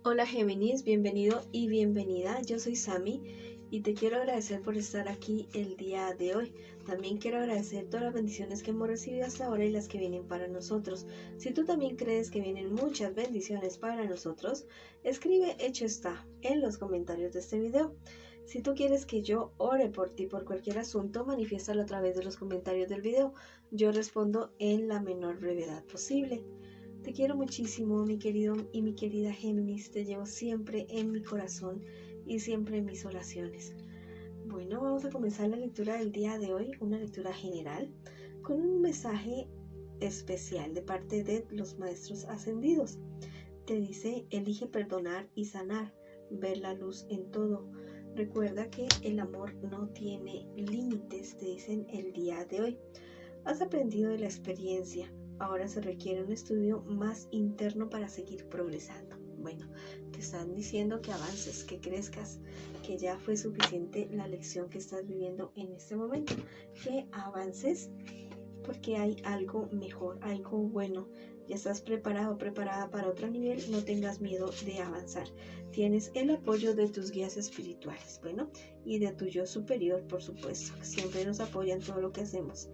Hola Géminis, bienvenido y bienvenida. Yo soy Sami y te quiero agradecer por estar aquí el día de hoy. También quiero agradecer todas las bendiciones que hemos recibido hasta ahora y las que vienen para nosotros. Si tú también crees que vienen muchas bendiciones para nosotros, escribe hecho está en los comentarios de este video. Si tú quieres que yo ore por ti por cualquier asunto, manifiéstalo a través de los comentarios del video. Yo respondo en la menor brevedad posible. Te quiero muchísimo, mi querido y mi querida Géminis. Te llevo siempre en mi corazón y siempre en mis oraciones. Bueno, vamos a comenzar la lectura del día de hoy, una lectura general, con un mensaje especial de parte de los maestros ascendidos. Te dice, elige perdonar y sanar, ver la luz en todo. Recuerda que el amor no tiene límites, te dicen el día de hoy. Has aprendido de la experiencia. Ahora se requiere un estudio más interno para seguir progresando. Bueno, te están diciendo que avances, que crezcas, que ya fue suficiente la lección que estás viviendo en este momento, que avances porque hay algo mejor, algo bueno. Ya estás preparado, preparada para otro nivel, no tengas miedo de avanzar. Tienes el apoyo de tus guías espirituales, bueno, y de tu yo superior, por supuesto, que siempre nos apoya en todo lo que hacemos.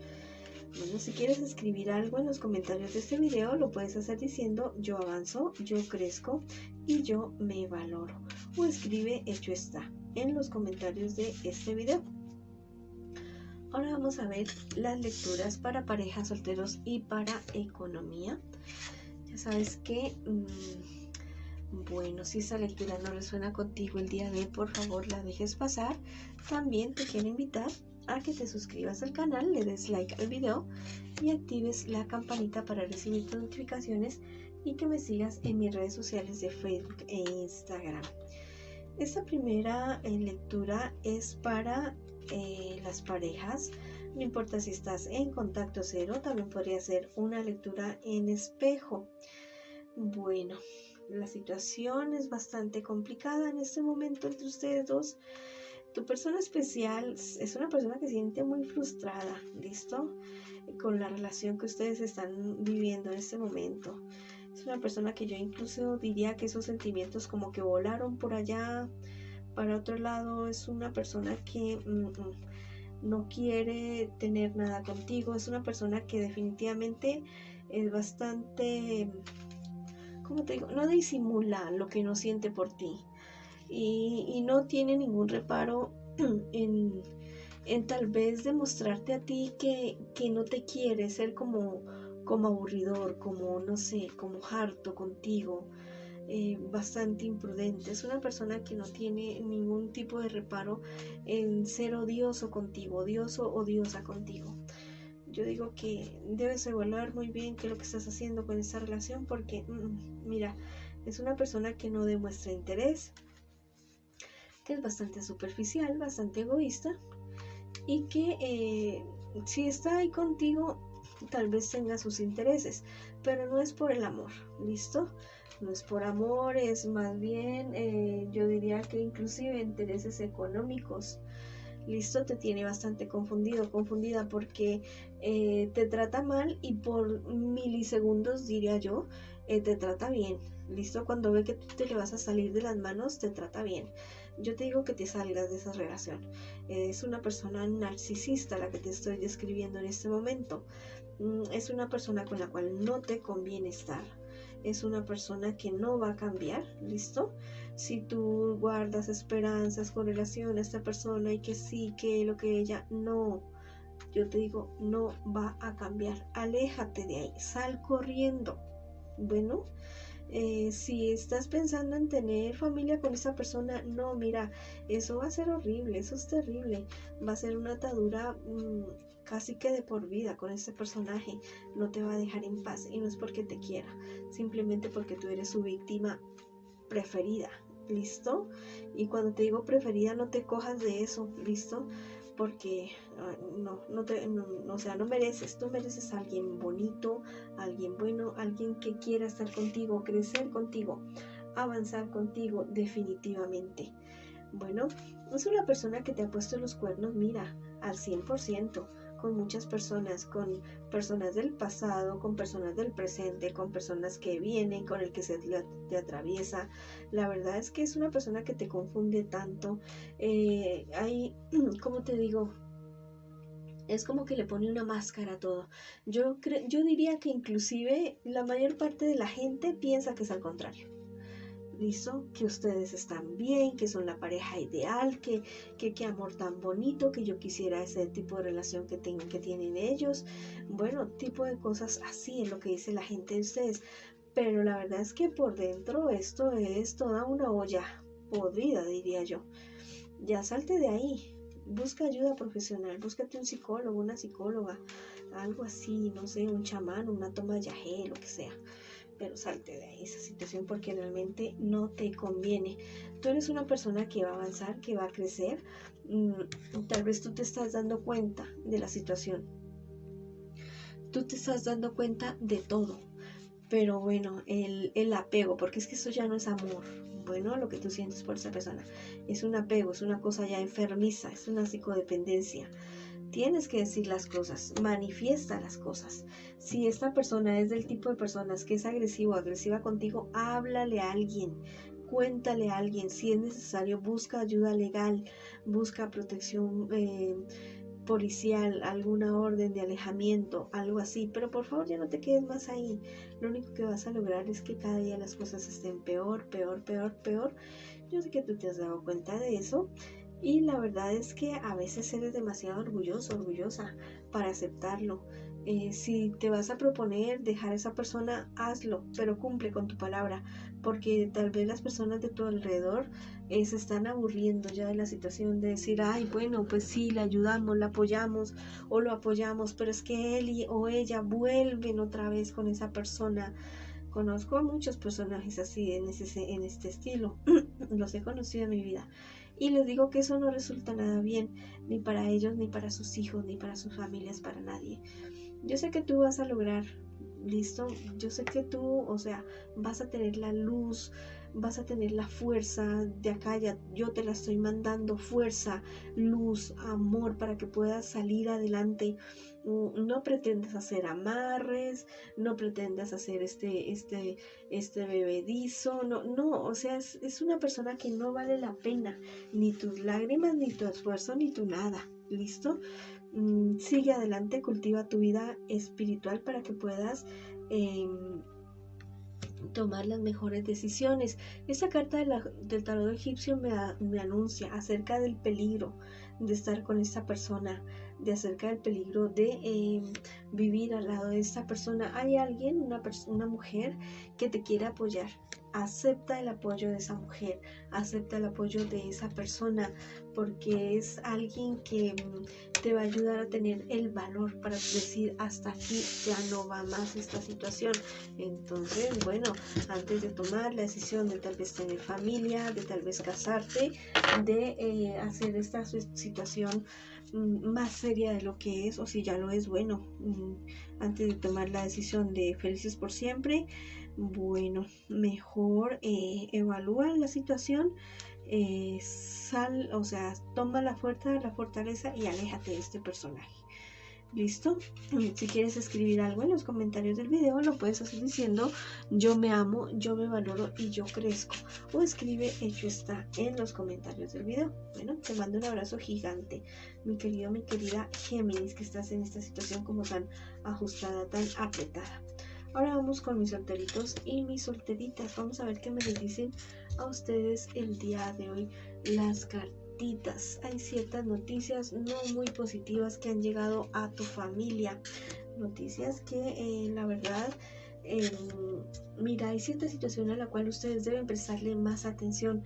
Bueno, si quieres escribir algo en los comentarios de este video, lo puedes hacer diciendo yo avanzo, yo crezco y yo me valoro. O escribe hecho está en los comentarios de este video. Ahora vamos a ver las lecturas para parejas, solteros y para economía. Ya sabes que, bueno, si esta lectura no resuena contigo el día de hoy, por favor la dejes pasar. También te quiero invitar a que te suscribas al canal, le des like al video y actives la campanita para recibir tus notificaciones y que me sigas en mis redes sociales de Facebook e Instagram. Esta primera lectura es para las parejas. No importa si estás en contacto cero, también podría ser una lectura en espejo. Bueno, la situación es bastante complicada en este momento entre ustedes dos. Tu persona especial es una persona que se siente muy frustrada, ¿listo? Con la relación que ustedes están viviendo en este momento. Es una persona que yo incluso diría que esos sentimientos como que volaron por allá para otro lado. Es una persona que no quiere tener nada contigo. Es una persona que definitivamente es bastante, ¿cómo te digo? No disimula lo que no siente por ti. Y no tiene ningún reparo en tal vez demostrarte a ti que no te quiere, ser como aburridor, como no sé, como harto contigo, bastante imprudente. Es una persona que no tiene ningún tipo de reparo en ser odioso contigo, odioso o odiosa contigo. Yo digo que debes evaluar muy bien qué es lo que estás haciendo con esta relación porque, mira, es una persona que no demuestra interés, que es bastante superficial, bastante egoísta y que si está ahí contigo tal vez tenga sus intereses, pero no es por el amor, ¿listo? No es por amor, es más bien yo diría que inclusive intereses económicos. Listo, te tiene bastante confundido, confundida porque te trata mal y por milisegundos diría yo, te trata bien. Listo, cuando ve que tú te le vas a salir de las manos, te trata bien. Yo te digo que te salgas de esa relación. Es una persona narcisista la que te estoy describiendo en este momento. Es una persona con la cual no te conviene estar. Es una persona que no va a cambiar, ¿listo? Si tú guardas esperanzas con relación a esta persona y que sí, que lo que ella, no, yo te digo, no va a cambiar. Aléjate de ahí, sal corriendo. Bueno, si estás pensando en tener familia con esa persona, no, mira, eso va a ser horrible, eso es terrible, va a ser una atadura casi que de por vida con este personaje, no te va a dejar en paz y no es porque te quiera, simplemente porque tú eres su víctima preferida, ¿listo? Y cuando te digo preferida no te cojas de eso, ¿listo? Porque o sea, no mereces, tú mereces a alguien bonito, a alguien bueno, a alguien que quiera estar contigo, crecer contigo, avanzar contigo definitivamente. Bueno, es una persona que te ha puesto los cuernos, mira, al 100%, con muchas personas, con personas del pasado, con personas del presente, con personas que vienen, con el que te atraviesa. La verdad es que es una persona que te confunde tanto. Hay, ¿cómo te digo? Es como que le pone una máscara a todo. Yo diría que inclusive la mayor parte de la gente piensa que es al contrario. ¿Listo? Que ustedes están bien, que son la pareja ideal, que amor tan bonito, que yo quisiera ese tipo de relación que tienen ellos. Bueno, tipo de cosas así es lo que dice la gente de ustedes. Pero la verdad es que por dentro esto es toda una olla podrida, diría yo. Ya salte de ahí. Busca ayuda profesional, búscate un psicólogo, una psicóloga, algo así, no sé, un chamán, una toma de yagé, lo que sea. Pero salte de ahí esa situación porque realmente no te conviene. Tú eres una persona que va a avanzar, que va a crecer. Tal vez tú te estás dando cuenta de la situación. Tú te estás dando cuenta de todo. Pero bueno, el apego, porque es que eso ya no es amor. Bueno, lo que tú sientes por esa persona es un apego, es una cosa ya enfermiza, es una psicodependencia. Tienes que decir las cosas, manifiesta las cosas. Si esta persona es del tipo de personas que es agresivo o agresiva contigo, háblale a alguien, cuéntale a alguien. Si es necesario, busca ayuda legal, busca protección policial, alguna orden de alejamiento, algo así. Pero por favor ya no te quedes más ahí. Lo único que vas a lograr es que cada día las cosas estén peor, peor, peor, peor. Yo sé que tú te has dado cuenta de eso. Y la verdad es que a veces eres demasiado orgulloso, orgullosa para aceptarlo. Si te vas a proponer dejar a esa persona, hazlo, pero cumple con tu palabra, porque tal vez las personas de tu alrededor se están aburriendo ya de la situación de decir, ay, bueno, pues sí, le ayudamos, le apoyamos o lo apoyamos, pero es que él o ella vuelven otra vez con esa persona. Conozco a muchos personajes así en este estilo, los he conocido en mi vida. Y les digo que eso no resulta nada bien, ni para ellos, ni para sus hijos, ni para sus familias, para nadie. Yo sé que tú vas a lograr, listo, yo sé que tú, o sea, vas a tener la luz, vas a tener la fuerza de acá, ya yo te la estoy mandando, fuerza, luz, amor, para que puedas salir adelante. No pretendas hacer amarres, no pretendas hacer este bebedizo, no, o sea, es una persona que no vale la pena, ni tus lágrimas, ni tu esfuerzo, ni tu nada, ¿listo? Sigue adelante, cultiva tu vida espiritual para que puedas tomar las mejores decisiones. Esta carta del tarot egipcio me anuncia acerca del peligro de estar con esta persona, de acerca del peligro de vivir al lado de esta persona. Hay alguien, una mujer que te quiere apoyar. Acepta el apoyo de esa mujer, acepta el apoyo de esa persona, porque es alguien que te va a ayudar a tener el valor para decir hasta aquí ya no va más esta situación. Entonces, bueno, antes de tomar la decisión de tal vez tener familia, de tal vez casarte, de hacer esta situación más seria de lo que es, o si ya lo es, bueno, antes de tomar la decisión de felices por siempre, bueno, mejor evalúa la situación, o sea, toma la fuerza, la fortaleza y aléjate de este personaje. ¿Listo? Si quieres escribir algo en los comentarios del video, lo puedes hacer diciendo yo me amo, yo me valoro y yo crezco. O escribe hecho está en los comentarios del video. Bueno, te mando un abrazo gigante, mi querido, mi querida Géminis, que estás en esta situación como tan ajustada, tan apretada. Ahora vamos con mis solteritos y mis solteritas. Vamos a ver qué me les dicen a ustedes el día de hoy las cartas. Hay ciertas noticias no muy positivas que han llegado a tu familia, noticias que la verdad mira, hay cierta situación a la cual ustedes deben prestarle más atención,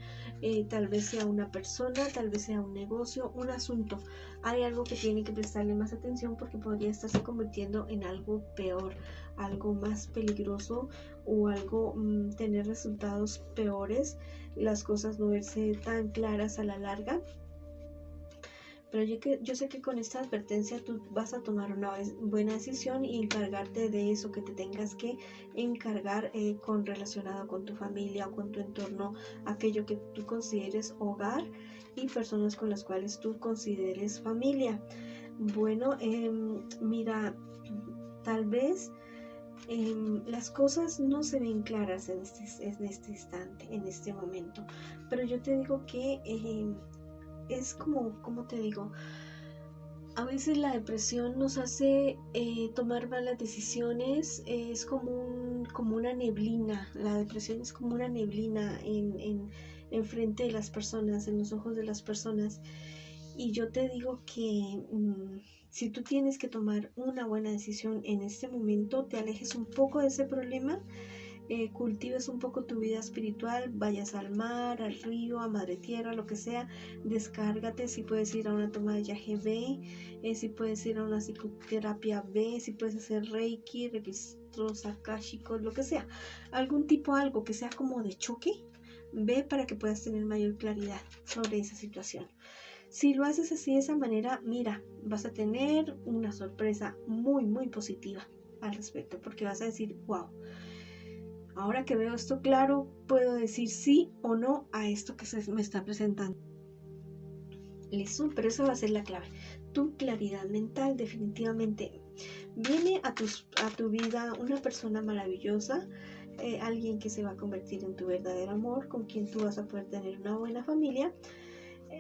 tal vez sea una persona, tal vez sea un negocio, un asunto. Hay algo que tienen que prestarle más atención porque podría estarse convirtiendo en algo peor, algo más peligroso o algo tener resultados peores, las cosas no verse tan claras a la larga. Pero yo sé que con esta advertencia tú vas a tomar una buena decisión y encargarte de eso que te tengas que encargar con relacionado con tu familia o con tu entorno, aquello que tú consideres hogar y personas con las cuales tú consideres familia. Bueno, mira, tal vez las cosas no se ven claras en este instante, en este momento, pero yo te digo que es como te digo, a veces la depresión nos hace tomar malas decisiones, es como una neblina, la depresión es como una neblina en frente de las personas, en los ojos de las personas. Y yo te digo que si tú tienes que tomar una buena decisión en este momento, te alejes un poco de ese problema, cultives un poco tu vida espiritual, vayas al mar, al río, a madre tierra, lo que sea, descárgate, si puedes ir a una toma de viaje, ve, si puedes ir a una psicoterapia, ve, si puedes hacer reiki, registros akáshicos, lo que sea, algún tipo, algo que sea como de choque, ve para que puedas tener mayor claridad sobre esa situación. Si lo haces así de esa manera, mira, vas a tener una sorpresa muy positiva al respecto, porque vas a decir, wow, ahora que veo esto claro, puedo decir sí o no a esto que se me está presentando. Listo, pero esa va a ser la clave. Tu claridad mental, definitivamente. Viene a tu vida una persona maravillosa, alguien que se va a convertir en tu verdadero amor, con quien tú vas a poder tener una buena familia,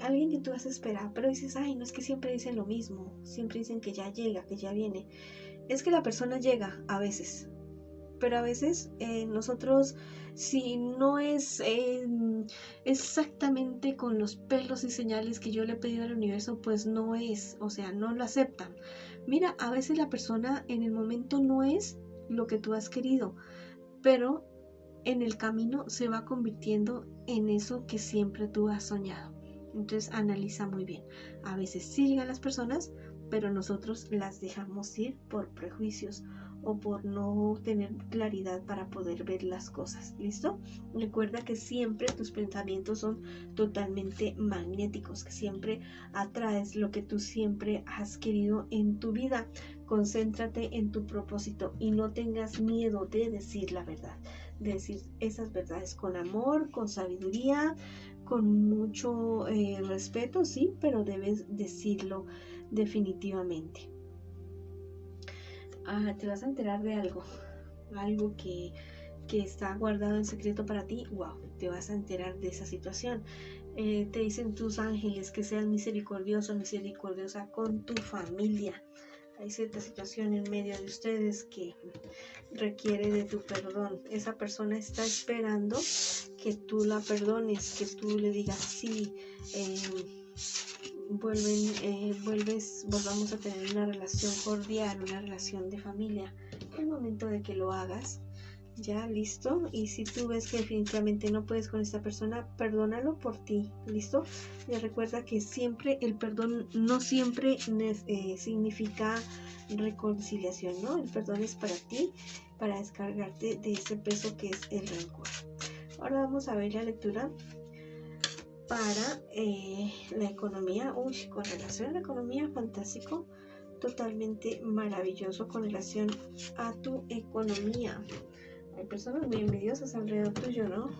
alguien que tú vas a esperar, pero dices, ay, no, es que siempre dicen lo mismo, siempre dicen que ya llega, que ya viene. Es que la persona llega a veces, pero a veces nosotros, si no es exactamente con los pelos y señales que yo le he pedido al universo, pues no es, o sea, no lo aceptan. Mira, a veces la persona en el momento no es lo que tú has querido, pero en el camino se va convirtiendo en eso que siempre tú has soñado. Entonces analiza muy bien. A veces sí llegan las personas, pero nosotros las dejamos ir por prejuicios o por no tener claridad para poder ver las cosas. ¿Listo? Recuerda que siempre tus pensamientos son totalmente magnéticos, que siempre atraes lo que tú siempre has querido en tu vida. Concéntrate en tu propósito y no tengas miedo de decir la verdad, de decir esas verdades con amor, con sabiduría, con mucho respeto, sí, pero debes decirlo definitivamente. Te vas a enterar de algo que está guardado en secreto para ti. Wow, te vas a enterar de esa situación. Te dicen tus ángeles que seas misericordioso, misericordiosa con tu familia. Hay cierta situación en medio de ustedes que requiere de tu perdón. Esa persona está esperando que tú la perdones, que tú le digas sí, volvamos a tener una relación cordial, una relación de familia. Es el momento de que lo hagas. Ya, listo. Y si tú ves que definitivamente no puedes con esta persona, perdónalo por ti. Listo. Y recuerda que siempre el perdón no siempre significa reconciliación, ¿no? El perdón es para ti, para descargarte de ese peso que es el rencor. Ahora vamos a ver la lectura para la economía. Con relación a la economía, fantástico, totalmente maravilloso con relación a tu economía. Hay personas muy envidiosas alrededor tuyo, ¿no?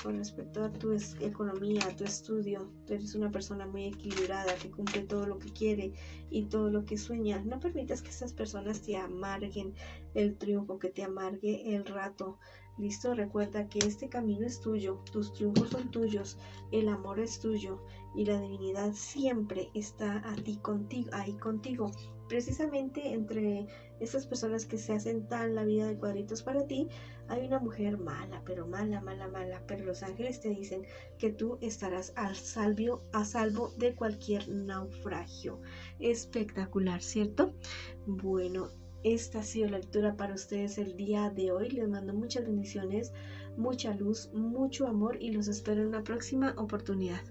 Con respecto a tu economía, a tu estudio. Tú eres una persona muy equilibrada que cumple todo lo que quiere y todo lo que sueña. No permitas que esas personas te amarguen el triunfo, que te amargue el rato. Listo, recuerda que este camino es tuyo, tus triunfos son tuyos, el amor es tuyo y la divinidad siempre está ahí contigo. Precisamente entre estas personas que se hacen tan la vida de cuadritos para ti, hay una mujer mala, pero mala, pero los ángeles te dicen que tú estarás a salvo de cualquier naufragio. Espectacular, ¿cierto? Bueno, esta ha sido la lectura para ustedes el día de hoy. Les mando muchas bendiciones, mucha luz, mucho amor y los espero en una próxima oportunidad.